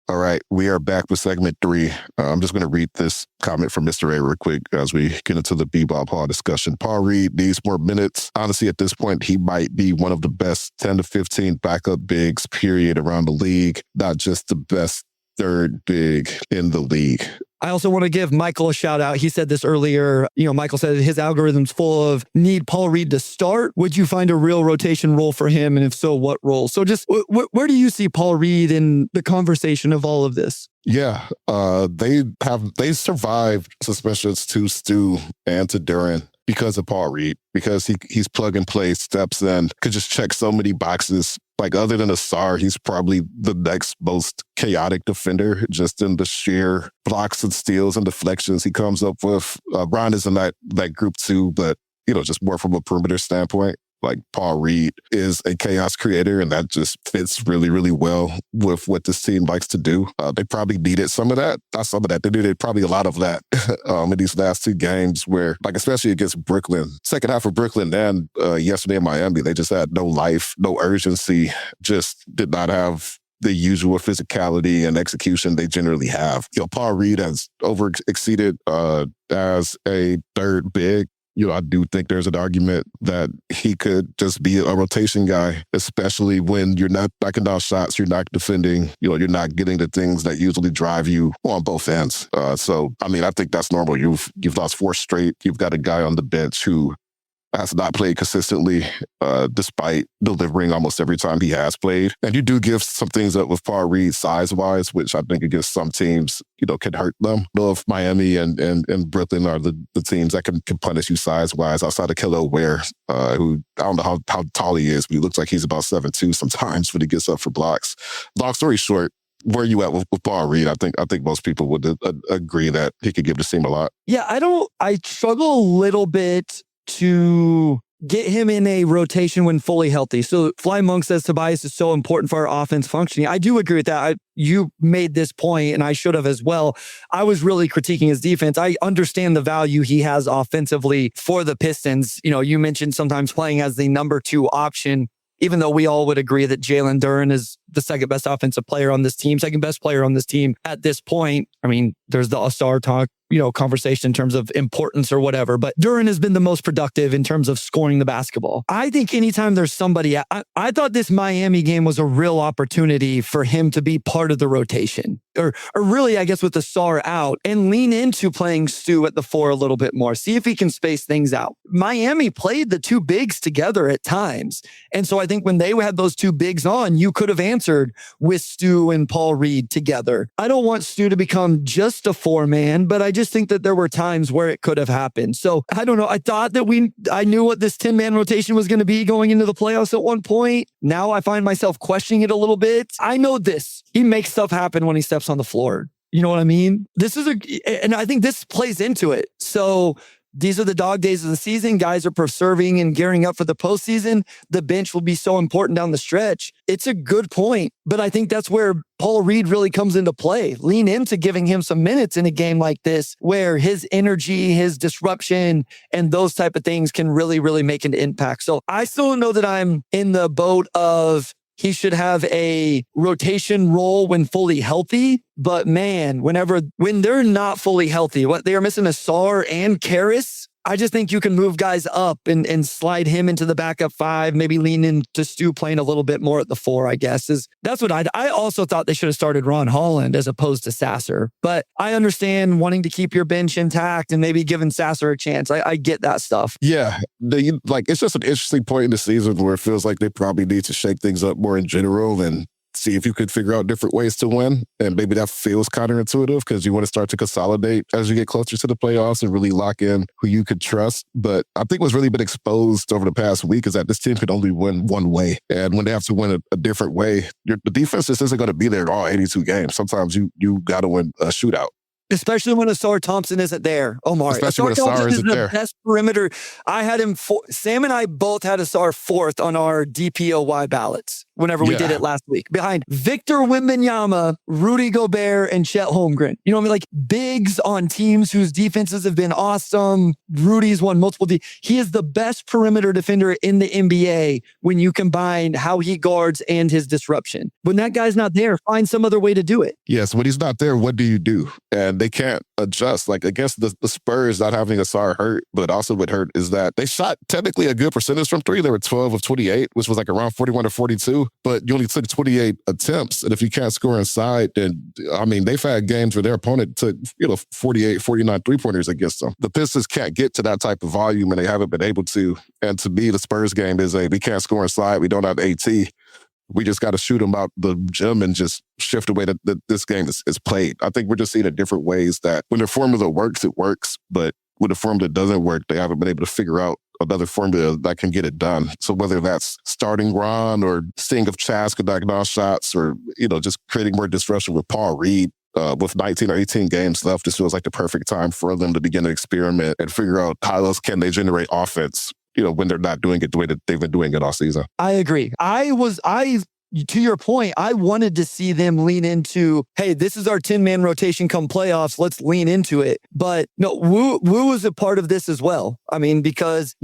All right, we are back with segment 3. I'm just going to read this comment from Mr. A real quick as we get into the B-ball Paul discussion. Paul Reed needs more minutes. Honestly, at this point, he might be one of the best 10 to 15 backup bigs, period, around the league, not just the best third big in the league. I also want to give Michael a shout out. He said this earlier. Michael said his algorithm's full of need Paul Reed to start. Would you find a real rotation role for him? And if so, what role? So just where do you see Paul Reed in the conversation of all of this? Yeah, they survived suspensions to Stu and to Duran because of Paul Reed, because he's plug and play, steps in, could just check so many boxes. Like, other than Asar, he's probably the next most chaotic defender, just in the sheer blocks and steals and deflections he comes up with. Brian is in that group too, but, just more from a perimeter standpoint. Like, Paul Reed is a chaos creator, and that just fits really, really well with what this team likes to do. They probably needed some of that. Not some of that. They needed probably a lot of that in these last 2 games where, like, especially against Brooklyn. Second half of Brooklyn and yesterday in Miami, they just had no life, no urgency, just did not have the usual physicality and execution they generally have. Paul Reed has over-exceeded as a third big. I do think there's an argument that he could just be a rotation guy, especially when you're not knocking down shots, you're not defending, you're not getting the things that usually drive you on both ends. I think that's normal. You've lost 4 straight. You've got a guy on the bench who has not played consistently, despite delivering almost every time he has played. And you do give some things up with Paul Reed size-wise, which I think against some teams, can hurt them. I know if Miami and Brooklyn are the teams that can punish you size-wise, outside of Kello Ware, who I don't know how tall he is, but he looks like he's about 7'2" sometimes when he gets up for blocks. Long story short, where you at with Paul Reed? I think most people would agree that he could give the team a lot. Yeah, I struggle a little bit to get him in a rotation when fully healthy. So Fly Monk says Tobias is so important for our offense functioning. I do agree with that. You made this point, and I should have as well. I was really critiquing his defense. I understand the value he has offensively for the Pistons. You mentioned sometimes playing as the number 2 option, even though we all would agree that Jalen Duren is the second best offensive player on this team, second best player on this team at this point. There's the All-Star talk, conversation in terms of importance or whatever, but Duren has been the most productive in terms of scoring the basketball. I think anytime there's somebody, I thought this Miami game was a real opportunity for him to be part of the rotation, or really, I guess, with the Asar out, and lean into playing Stu at the 4 a little bit more, see if he can space things out. Miami played the 2 bigs together at times. And so I think when they had those 2 bigs on, you could have answered with Stu and Paul Reed together. I don't want Stu to become just a 4-man, but I just think that there were times where it could have happened. So I don't know. I thought that I knew what this 10-man rotation was going to be going into the playoffs at one point. Now I find myself questioning it a little bit. I know this. He makes stuff happen when he steps on the floor. You know what I mean? And I think this plays into it. So these are the dog days of the season. Guys are preserving and gearing up for the postseason. The bench will be so important down the stretch. It's a good point, but I think that's where Paul Reed really comes into play. Lean into giving him some minutes in a game like this, where his energy, his disruption, and those type of things can really, really make an impact. So I still don't know that I'm in the boat of he should have a rotation role when fully healthy. But man, when they're not fully healthy, they are missing Asar and Karras. I just think you can move guys up and slide him into the backup 5, maybe lean into Stu playing a little bit more at the 4, I guess. That's what I also thought they should have started Ron Holland as opposed to Sasser. But I understand wanting to keep your bench intact and maybe giving Sasser a chance. I get that stuff. Yeah. It's just an interesting point in the season where it feels like they probably need to shake things up more in general and see if you could figure out different ways to win. And maybe that feels counterintuitive because you want to start to consolidate as you get closer to the playoffs and really lock in who you could trust. But I think what's really been exposed over the past week is that this team could only win one way. And when they have to win a different way, the defense just isn't going to be there all 82 games. Sometimes you got to win a shootout. Especially when Asar Thompson isn't there, Omari. Especially when Asar isn't there. Best perimeter. I had him, Sam and I both had Asar 4th on our DPOY ballots whenever we did it last week. Behind Victor Wembanyama, Rudy Gobert, and Chet Holmgren. You know what I mean? Like bigs on teams whose defenses have been awesome. Rudy's won multiple. He is the best perimeter defender in the NBA when you combine how he guards and his disruption. When that guy's not there, find some other way to do it. Yes, when he's not there, what do you do? And they can't adjust. Like against the Spurs, not having Asar hurt, but also what hurt is that they shot technically a good percentage from 3. They were 12 of 28, which was like around 41 or 42, but you only took 28 attempts. And if you can't score inside, then, I mean, they've had games where their opponent took, 48, 49 3-pointers against them. The Pistons can't get to that type of volume and they haven't been able to. And to me, the Spurs game is we can't score inside. We don't have AT. We just got to shoot them out the gym and just shift the way that this game is played. I think we're just seeing it different ways that when the formula works, it works. But when the formula doesn't work, they haven't been able to figure out another formula that can get it done. So whether that's starting Ron or seeing if Chaz could knock down shots or, just creating more disruption with Paul Reed, with 19 or 18 games left, this feels like the perfect time for them to begin to experiment and figure out how else can they generate offense, when they're not doing it the way that they've been doing it all season. I agree. To your point, I wanted to see them lean into, hey, this is our 10-man rotation come playoffs. Let's lean into it. But no, Wu was a part of this as well. I mean, because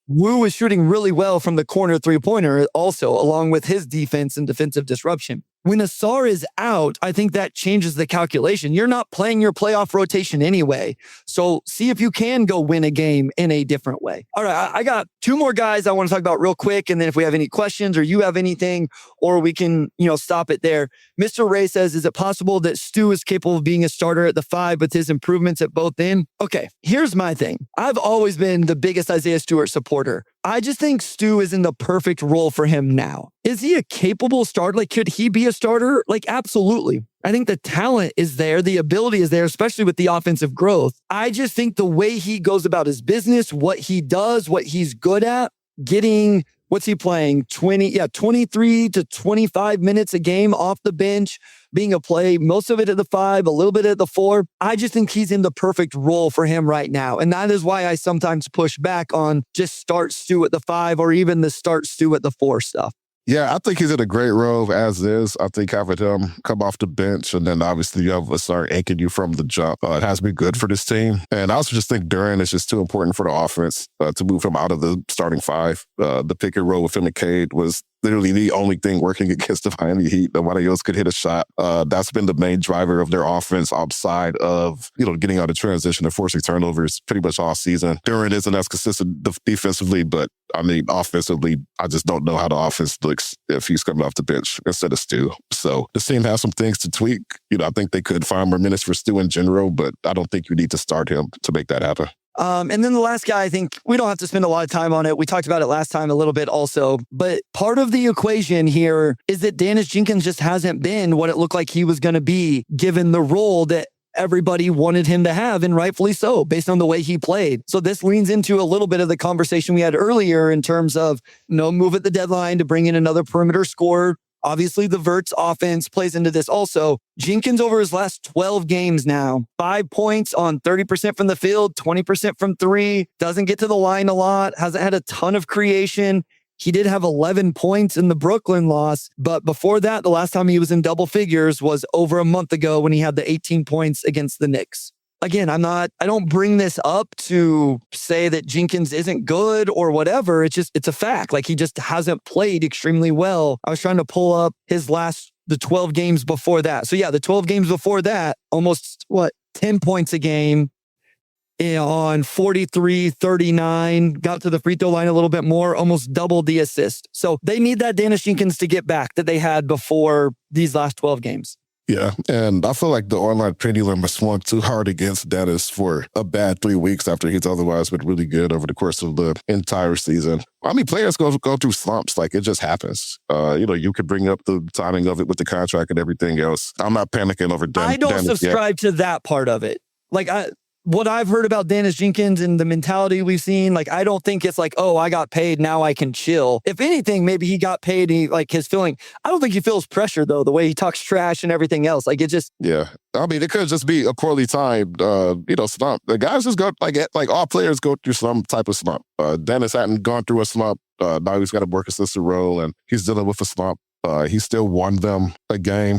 Wu was shooting really well from the corner 3-pointer also, along with his defense and defensive disruption. When Asar is out, I think that changes the calculation. You're not playing your playoff rotation anyway. So see if you can go win a game in a different way. All right, I got 2 more guys I want to talk about real quick. And then if we have any questions or you have anything, or we can, stop it there. Mr. Ray says, is it possible that Stu is capable of being a starter at the 5 with his improvements at both ends? Okay, here's my thing. I've always been the biggest Isaiah Stewart supporter. I just think Stu is in the perfect role for him now. Is he a capable starter? Like, could he be a starter? Like, absolutely. I think the talent is there. The ability is there, especially with the offensive growth. I just think the way he goes about his business, what he does, what he's good at, getting, what's he playing? 23 to 25 minutes a game off the bench, being a play, most of it at the 5, a little bit at the 4. I just think he's in the perfect role for him right now. And that is why I sometimes push back on just start Stu at the 5 or even the start Stu at the 4 stuff. Yeah, I think he's in a great role as is. I think having him come off the bench and then obviously you have Asar anchoring you from the jump. It has been good for this team. And I also just think Duran is just too important for the offense to move him out of the starting 5. The pick and roll with him and Cade was literally the only thing working against the Miami Heat. Nobody else could hit a shot. That's been the main driver of their offense outside of, getting out of transition and forcing turnovers pretty much all season. Duran isn't as consistent defensively, but I mean, offensively, I just don't know how the offense looks if he's coming off the bench instead of Stu. So the team has some things to tweak. I think they could find more minutes for Stu in general, but I don't think you need to start him to make that happen. And then the last guy, I think we don't have to spend a lot of time on it. We talked about it last time a little bit also. But part of the equation here is that Dennis Jenkins just hasn't been what it looked like he was going to be given the role that everybody wanted him to have, and rightfully so, based on the way he played. So this leans into a little bit of the conversation we had earlier in terms of move at the deadline to bring in another perimeter scorer. Obviously, the Verts offense plays into this also. Jenkins over his last 12 games now, 5 points on 30% from the field, 20% from 3, doesn't get to the line a lot, hasn't had a ton of creation. He did have 11 points in the Brooklyn loss, but before that, the last time he was in double figures was over a month ago when he had the 18 points against the Knicks. Again, I don't bring this up to say that Jenkins isn't good or whatever. It's a fact. Like, he just hasn't played extremely well. I was trying to pull up the 12 games before that. So yeah, the 12 games before that, almost 10 points a game, on 43, 39, got to the free throw line a little bit more, almost doubled the assist. So they need that Dennis Jenkins to get back that they had before these last 12 games. Yeah, and I feel like the online pendulum has swung too hard against Dennis for a bad 3 weeks after he's otherwise been really good over the course of the entire season. I mean, players go through slumps. Like, it just happens. You could bring up the timing of it with the contract and everything else. I'm not panicking over Dennis. I don't subscribe to that part of it. Like, what I've heard about Dennis Jenkins and the mentality we've seen, like, I don't think it's like, oh, I got paid, now I can chill. If anything, maybe he got paid, his feeling. I don't think he feels pressure, though, the way he talks trash and everything else. Like, it just... Yeah. I mean, it could just be a poorly timed, slump. The guys just go, all players go through some type of slump. Dennis hadn't gone through a slump. Now he's got a work assistant role, and he's dealing with a slump. He still won them a game,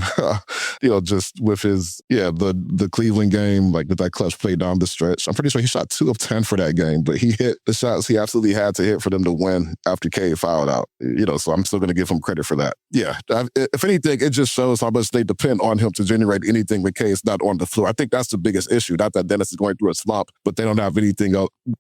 just with his, the Cleveland game, like with that clutch play down the stretch. I'm pretty sure he shot 2 of 10 for that game, but he hit the shots he absolutely had to hit for them to win after K fouled out. So I'm still going to give him credit for that. Yeah, if anything, it just shows how much they depend on him to generate anything when K is not on the floor. I think that's the biggest issue. Not that Dennis is going through a slump, but they don't have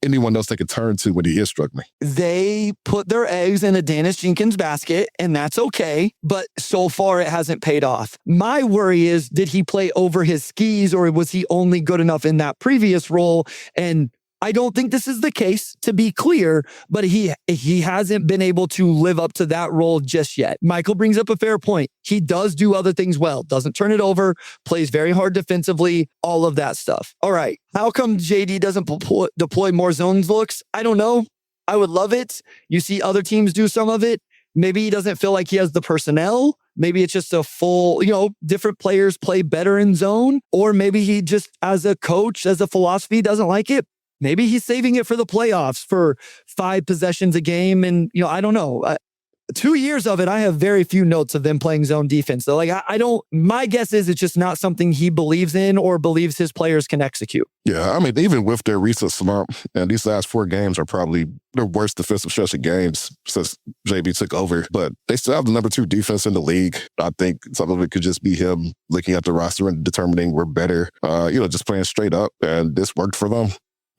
anyone else they can turn to when he is struggling. They put their eggs in a Dennis Jenkins basket, and that's okay. But so far, it hasn't paid off. My worry is, did he play over his skis, or was he only good enough in that previous role? And I don't think this is the case, to be clear, but he hasn't been able to live up to that role just yet. Michael brings up a fair point. He does do other things well, doesn't turn it over, plays very hard defensively, all of that stuff. All right, how come JD doesn't deploy more zones looks? I don't know. I would love it. You see other teams do some of it. Maybe he doesn't feel like he has the personnel. Maybe it's just a full, different players play better in zone. Or maybe he just, as a coach, as a philosophy, doesn't like it. Maybe he's saving it for the playoffs for 5 possessions a game. And, I don't know. 2 years of it, I have very few notes of them playing zone defense. So, my guess is it's just not something he believes in or believes his players can execute. Yeah, I mean, even with their recent slump, and these last 4 games are probably their worst defensive stretch of games since JB took over, but they still have the number 2 defense in the league. I think some of it could just be him looking at the roster and determining we're better, just playing straight up, and this worked for them.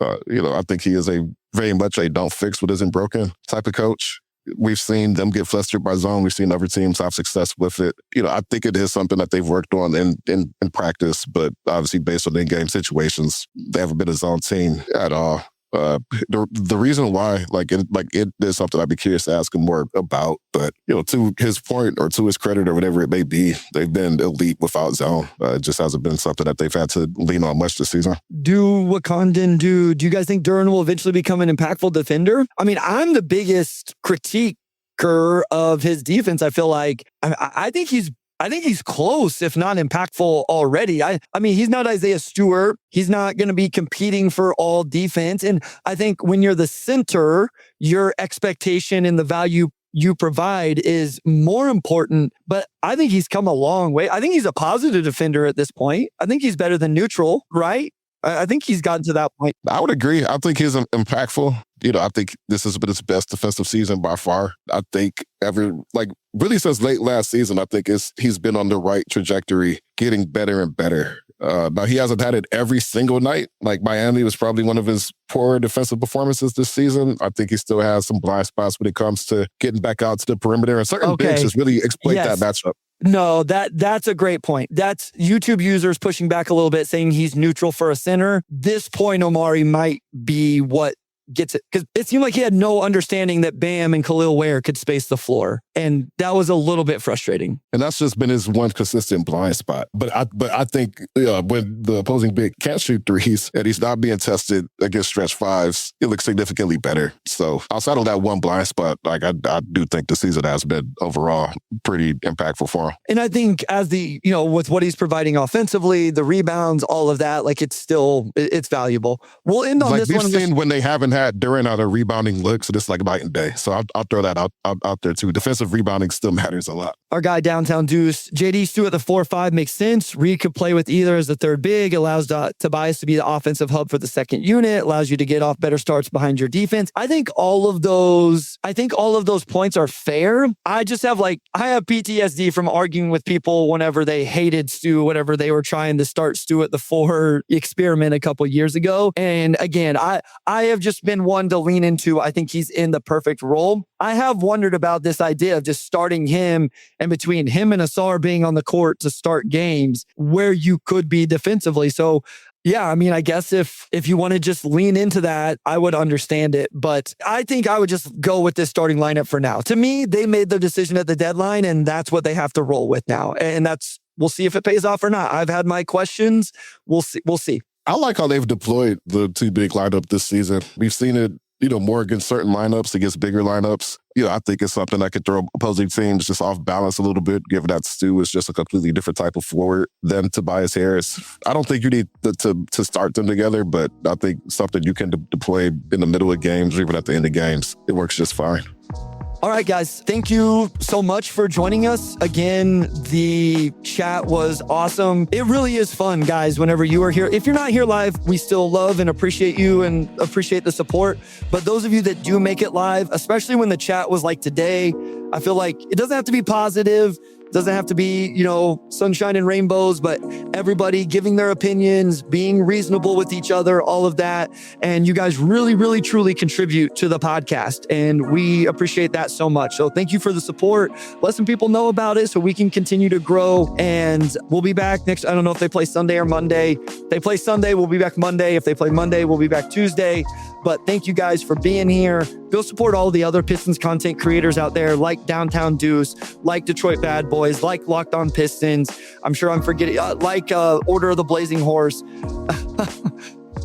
I think he is very much a don't fix what isn't broken type of coach. We've seen them get flustered by zone. We've seen other teams have success with it. I think it is something that they've worked on in practice, but obviously based on in-game situations, they haven't been a zone team at all. The reason why, it is something I'd be curious to ask him more about. But to his point or to his credit or whatever it may be, they've been elite without zone. It just hasn't been something that they've had to lean on much this season. Do you guys think Duren will eventually become an impactful defender? I mean, I'm the biggest critiquer of his defense. I feel like I think he's close, if not impactful already. I mean, he's not Isaiah Stewart. He's not going to be competing for all defense. And I think when you're the center, your expectation and the value you provide is more important. But I think he's come a long way. I think he's a positive defender at this point. I think he's better than neutral, right? I think he's gotten to that point. I would agree. I think he's impactful. I think this has been his best defensive season by far. I think really since late last season, I think he's been on the right trajectory, getting better and better. Now, he hasn't had it every single night. Like, Miami was probably one of his poorer defensive performances this season. I think he still has some blind spots when it comes to getting back out to the perimeter. And certain bigs just really exploit that matchup. No, that's a great point. That's YouTube users pushing back a little bit, saying he's neutral for a center. This point, Omari might be what gets it, because it seemed like he had no understanding that Bam and Khalil Ware could space the floor, and that was a little bit frustrating. And that's just been his one consistent blind spot. But I think when the opposing big can't shoot threes and he's not being tested against stretch fives, it looks significantly better. So outside of that one blind spot, I do think the season has been overall pretty impactful for him. And I think as with what he's providing offensively, the rebounds, all of that, it's valuable. We'll end on this one. We've seen when they haven't had had during out a rebounding look, so this is like night and day. So I'll throw that out there too. Defensive rebounding still matters a lot. Our guy Downtown Deuce, JD Stu at the 4-5 makes sense. Reed could play with either as the third big, allows Tobias to be the offensive hub for the second unit, allows you to get off better starts behind your defense. I think all of those points are fair. I have PTSD from arguing with people whenever they hated Stu, whenever they were trying to start Stu at the 4 experiment a couple years ago. And again, I have just been one to lean into, I think he's in the perfect role. I have wondered about this idea of just starting him and between him and Asar being on the court to start games where you could be defensively. So yeah, I mean, I guess if you want to just lean into that, I would understand it. But I think I would just go with this starting lineup for now. To me, they made the decision at the deadline, and that's what they have to roll with now. And we'll see if it pays off or not. I've had my questions. We'll see. I like how they've deployed the 2 big lineup this season. We've seen it, more against certain lineups, against bigger lineups. I think it's something that could throw opposing teams just off balance a little bit, given that Stu is just a completely different type of forward than Tobias Harris. I don't think you need to start them together, but I think something you can deploy in the middle of games or even at the end of games, it works just fine. All right, guys, thank you so much for joining us. Again, the chat was awesome. It really is fun, guys, whenever you are here. If you're not here live, we still love and appreciate you and appreciate the support. But those of you that do make it live, especially when the chat was like today, I feel like it doesn't have to be positive. Doesn't have to be, sunshine and rainbows, but everybody giving their opinions, being reasonable with each other, all of that. And you guys really, really, truly contribute to the podcast. And we appreciate that so much. So thank you for the support. Let some people know about it so we can continue to grow. And we'll be back next. I don't know if they play Sunday or Monday. If they play Sunday, we'll be back Monday. If they play Monday, we'll be back Tuesday. But thank you guys for being here. Go support all the other Pistons content creators out there, like Downtown Deuce, like Detroit Bad Boys, like Locked On Pistons. I'm sure I'm forgetting, like Order of the Blazing Horse.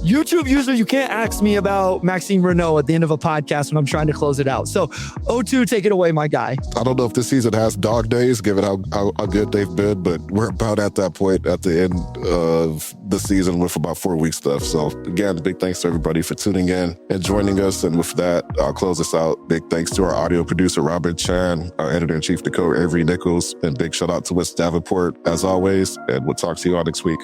YouTube user, you can't ask me about Maxime Renault at the end of a podcast when I'm trying to close it out. So O2, take it away, my guy. I don't know if this season has dog days, given how good they've been, but we're about at that point at the end of the season with about 4 weeks left. So again, big thanks to everybody for tuning in and joining us. And with that, I'll close this out. Big thanks to our audio producer, Robin Chan, our editor-in-chief, Dakota Avery Nichols, and big shout out to West Davenport, as always. And we'll talk to you all next week.